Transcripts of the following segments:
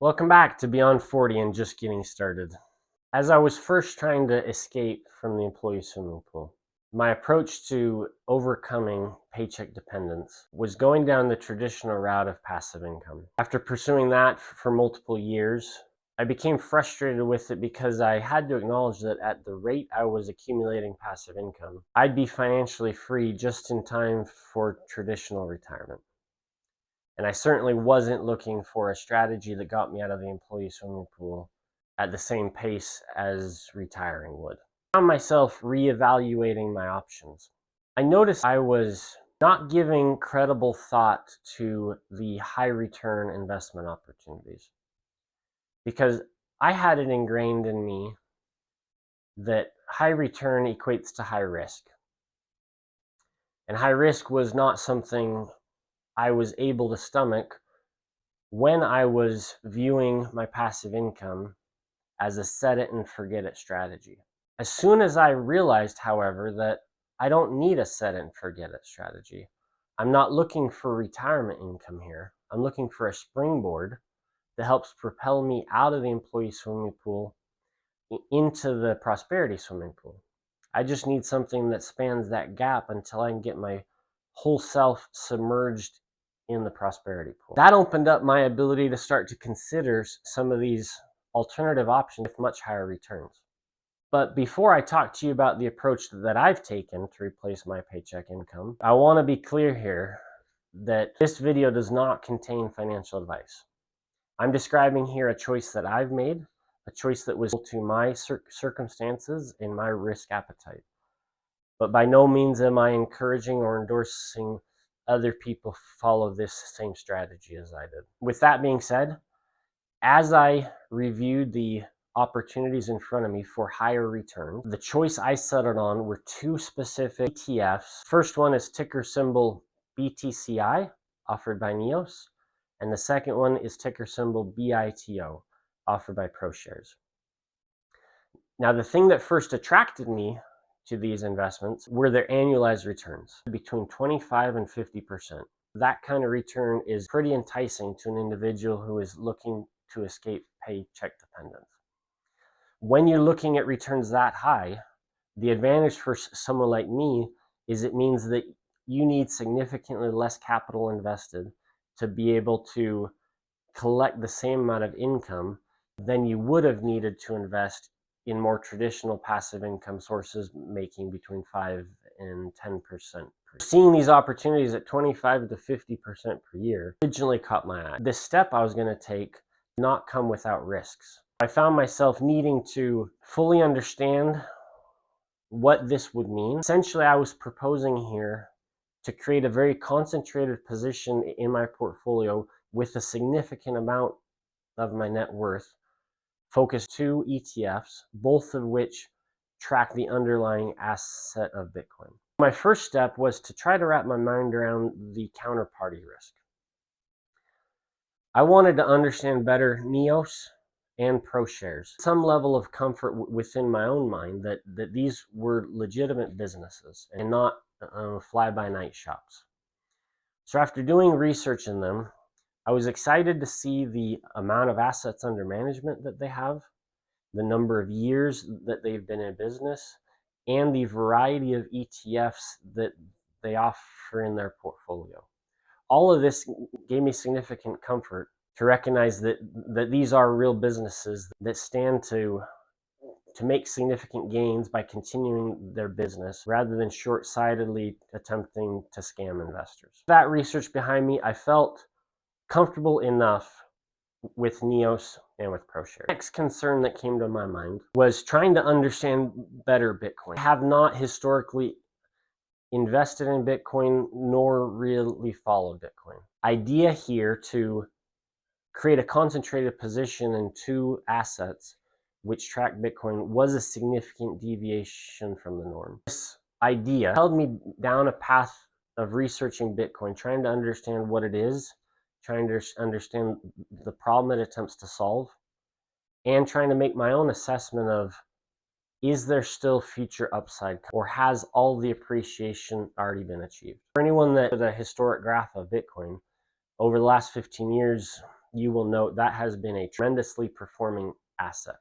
Welcome back to Beyond 40 and Just Getting Started. As I was first trying to escape from the employee swimming pool, my approach to overcoming paycheck dependence was going down the traditional route of passive income. After pursuing that for multiple years, I became frustrated with it because I had to acknowledge that at the rate I was accumulating passive income, I'd be financially free just in time for traditional retirement. And I certainly wasn't looking for a strategy that got me out of the employee swimming pool at the same pace as retiring would. I found myself reevaluating my options. I noticed I was not giving credible thought to the high return investment opportunities because I had it ingrained in me that high return equates to high risk. And high risk was not something I was able to stomach when I was viewing my passive income as a set it and forget it strategy. As soon as I realized, however, that I don't need a set it and forget it strategy, I'm not looking for retirement income here. I'm looking for a springboard that helps propel me out of the employee swimming pool into the prosperity swimming pool. I just need something that spans that gap until I can get my whole self submerged in the prosperity pool. That opened up my ability to start to consider some of these alternative options with much higher returns. But before I talk to you about the approach that I've taken to replace my paycheck income, I want to be clear here that this video does not contain financial advice. I'm describing here a choice that I've made, a choice that was to my circumstances and my risk appetite. But by no means am I encouraging or endorsing other people follow this same strategy as I did. With that being said, as I reviewed the opportunities in front of me for higher returns, the choice I settled on were two specific ETFs. First one is ticker symbol BTCI, offered by NEOS, and the second one is ticker symbol BITO, offered by ProShares. Now, the thing that first attracted me to these investments were their annualized returns, between 25 and 50%. That kind of return is pretty enticing to an individual who is looking to escape paycheck dependence. When you're looking at returns that high, the advantage for someone like me is it means that you need significantly less capital invested to be able to collect the same amount of income than you would have needed to invest in more traditional passive income sources, making between 5 and 10% per year. Seeing these opportunities at 25 to 50% per year originally caught my eye. This step I was going to take did not come without risks. I found myself needing to fully understand what this would mean. Essentially, I was proposing here to create a very concentrated position in my portfolio with a significant amount of my net worth focused two ETFs, both of which track the underlying asset of Bitcoin. My first step was to try to wrap my mind around the counterparty risk. I wanted to understand better NEOS and ProShares, some level of comfort within my own mind that these were legitimate businesses and not fly-by-night shops. So after doing research in them, I was excited to see the amount of assets under management that they have, the number of years that they've been in business, and the variety of ETFs that they offer in their portfolio. All of this gave me significant comfort to recognize that these are real businesses that stand to make significant gains by continuing their business rather than short-sightedly attempting to scam investors. With that research behind me, I felt comfortable enough with NEOS and with ProShares. The next concern that came to my mind was trying to understand better Bitcoin. I have not historically invested in Bitcoin nor really followed Bitcoin. Idea here to create a concentrated position in two assets which track Bitcoin was a significant deviation from the norm. This idea held me down a path of researching Bitcoin, trying to understand what it is, trying to understand the problem it attempts to solve, and trying to make my own assessment of, is there still future upside, or has all the appreciation already been achieved? For anyone that did a historic graph of Bitcoin, over the last 15 years, you will note that has been a tremendously performing asset.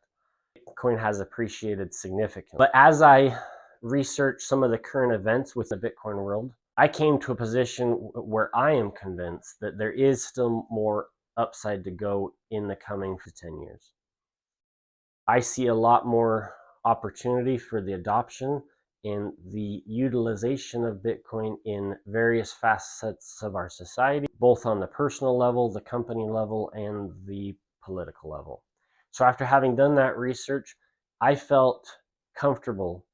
Bitcoin has appreciated significantly. But as I researched some of the current events with the Bitcoin world, I came to a position where I am convinced that there is still more upside to go in the coming 10 years. I see a lot more opportunity for the adoption and the utilization of Bitcoin in various facets of our society, both on the personal level, the company level, and the political level. So after having done that research, I felt comfortable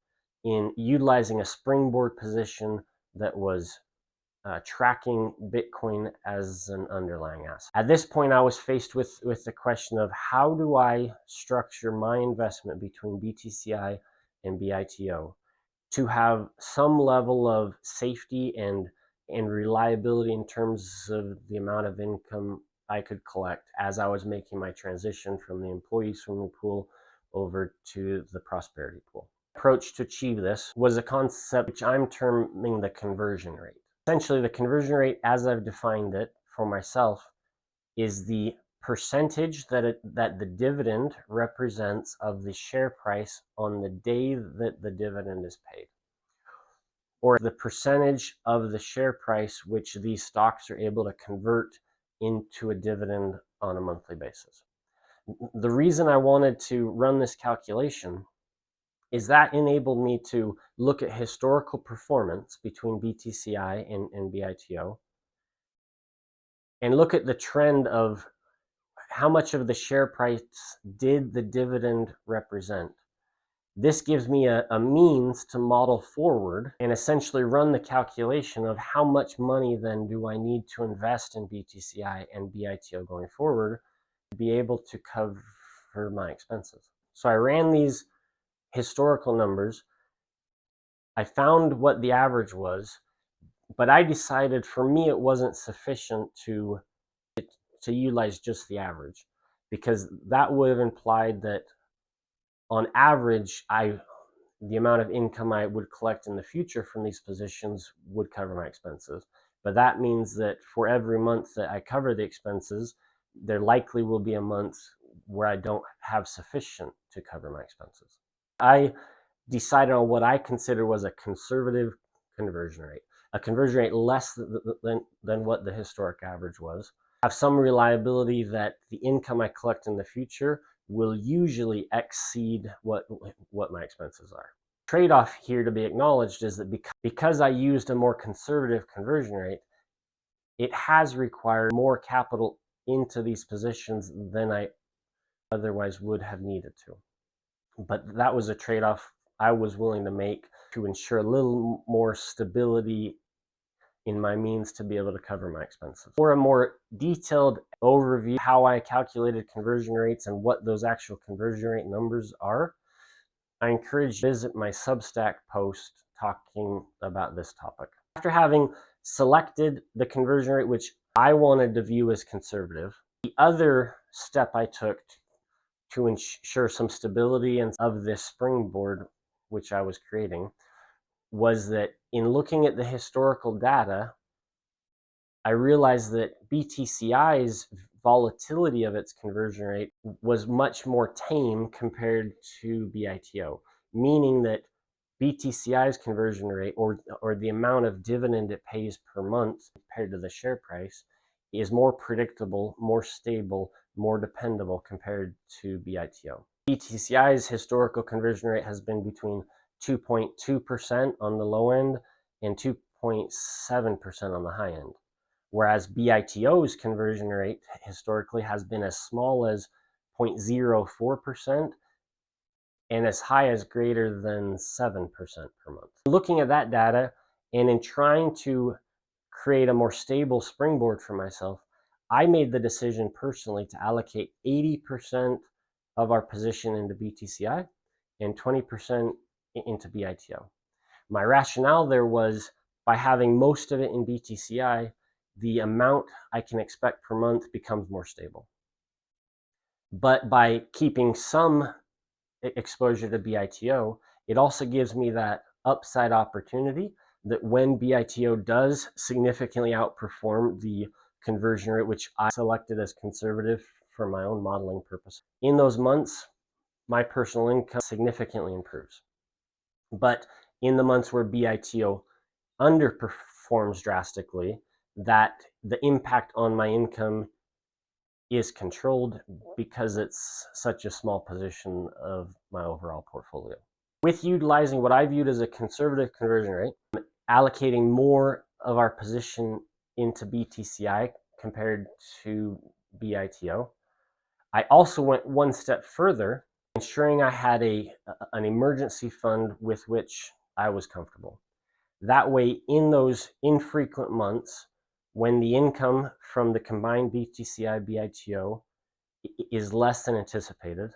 in utilizing a springboard position that was tracking Bitcoin as an underlying asset. At this point, I was faced with the question of how do I structure my investment between BTCI and BITO to have some level of safety and reliability in terms of the amount of income I could collect as I was making my transition from the employee swimming pool over to the prosperity pool. The approach to achieve this was a concept which I'm terming the conversion rate. Essentially, the conversion rate, as I've defined it for myself, is the percentage that the dividend represents of the share price on the day that the dividend is paid, or the percentage of the share price which these stocks are able to convert into a dividend on a monthly basis. The reason I wanted to run this calculation is that enabled me to look at historical performance between BTCI and BITO and look at the trend of how much of the share price did the dividend represent. This gives me a means to model forward and essentially run the calculation of how much money then do I need to invest in BTCI and BITO going forward to be able to cover my expenses. So I ran these historical numbers. I found what the average was, but I decided for me it wasn't sufficient to utilize just the average, because that would have implied that on average the amount of income I would collect in the future from these positions would cover my expenses. But that means that for every month that I cover the expenses, there likely will be a month where I don't have sufficient to cover my expenses. I decided on what I consider was a conservative conversion rate, a conversion rate less than what the historic average was. Have some reliability that the income I collect in the future will usually exceed what my expenses are. Trade-off here to be acknowledged is that because I used a more conservative conversion rate, it has required more capital into these positions than I otherwise would have needed to. But that was a trade-off I was willing to make to ensure a little more stability in my means to be able to cover my expenses. For a more detailed overview of how I calculated conversion rates and what those actual conversion rate numbers are, I encourage you to visit my Substack post talking about this topic. After having selected the conversion rate which I wanted to view as conservative, the other step I took to ensure some stability and of this springboard which I was creating was that in looking at the historical data, I realized that BTCI's volatility of its conversion rate was much more tame compared to BITO, meaning that BTCI's conversion rate, or the amount of dividend it pays per month compared to the share price, is more predictable, more stable, more dependable compared to BITO. BTCI's historical conversion rate has been between 2.2% on the low end and 2.7% on the high end, whereas BITO's conversion rate historically has been as small as 0.04% and as high as greater than 7% per month. Looking at that data and in trying to create a more stable springboard for myself, I made the decision personally to allocate 80% of our position into BTCI and 20% into BITO. My rationale there was, by having most of it in BTCI, the amount I can expect per month becomes more stable. But by keeping some exposure to BITO, it also gives me that upside opportunity that when BITO does significantly outperform the conversion rate, which I selected as conservative for my own modeling purpose. In those months, my personal income significantly improves. But in the months where BITO underperforms drastically, that the impact on my income is controlled because it's such a small position of my overall portfolio. With utilizing what I viewed as a conservative conversion rate, allocating more of our position into BTCI compared to BITO, I also went one step further, ensuring I had an emergency fund with which I was comfortable. That way, in those infrequent months, when the income from the combined BTCI BITO is less than anticipated,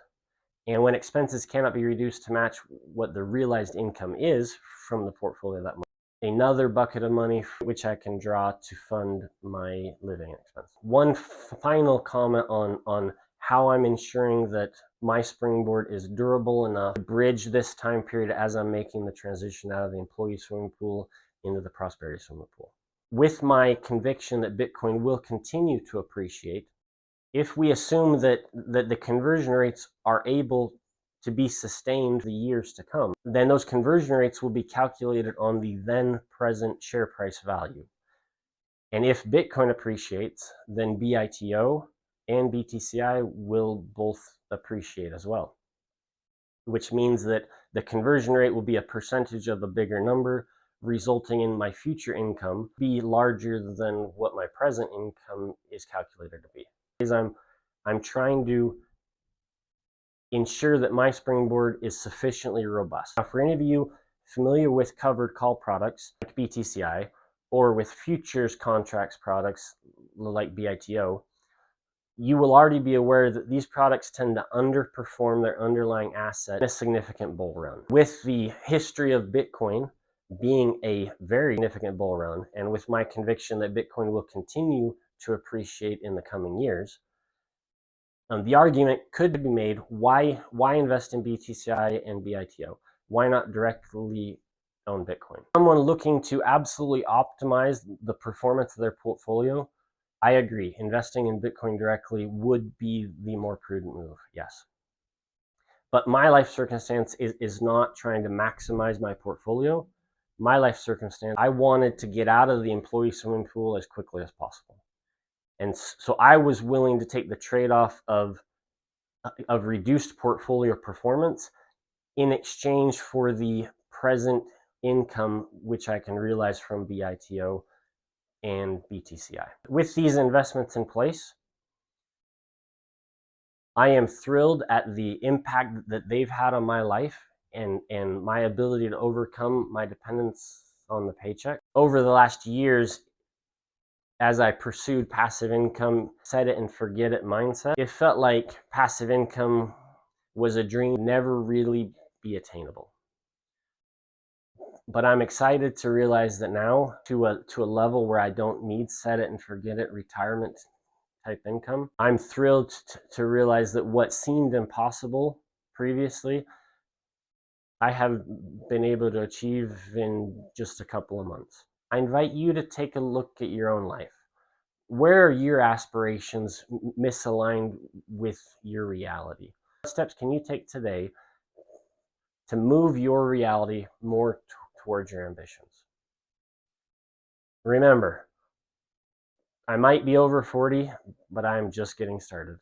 and when expenses cannot be reduced to match what the realized income is from the portfolio that month, another bucket of money which I can draw to fund my living expense. One final comment on how I'm ensuring that my springboard is durable enough to bridge this time period as I'm making the transition out of the employee swimming pool into the prosperity swimming pool. With my conviction that Bitcoin will continue to appreciate, if we assume that the conversion rates are able to be sustained the years to come, then those conversion rates will be calculated on the then present share price value. And if Bitcoin appreciates, then BITO and BTCI will both appreciate as well, which means that the conversion rate will be a percentage of a bigger number, resulting in my future income be larger than what my present income is calculated to be. I'm trying to ensure that my springboard is sufficiently robust. Now, for any of you familiar with covered call products like BTCI or with futures contracts products like BITO, you will already be aware that these products tend to underperform their underlying asset in a significant bull run. With the history of Bitcoin being a very significant bull run, and with my conviction that Bitcoin will continue to appreciate in the coming years, the argument could be made, why invest in BTCI and BITO? Why not directly own Bitcoin? Someone looking to absolutely optimize the performance of their portfolio, I agree. Investing in Bitcoin directly would be the more prudent move, yes. But my life circumstance is not trying to maximize my portfolio. My life circumstance, I wanted to get out of the employee swimming pool as quickly as possible. And so I was willing to take the trade-off of reduced portfolio performance in exchange for the present income which I can realize from BITO and BTCI. With these investments in place, I am thrilled at the impact that they've had on my life and my ability to overcome my dependence on the paycheck. Over the last years, as I pursued passive income, set it and forget it mindset, it felt like passive income was a dream never really be attainable. But I'm excited to realize that now, to a level where I don't need set it and forget it retirement type income, I'm thrilled to realize that what seemed impossible previously, I have been able to achieve in just a couple of months. I invite you to take a look at your own life. Where are your aspirations misaligned with your reality? What steps can you take today to move your reality more towards your ambitions? Remember, I might be over 40, but I'm just getting started.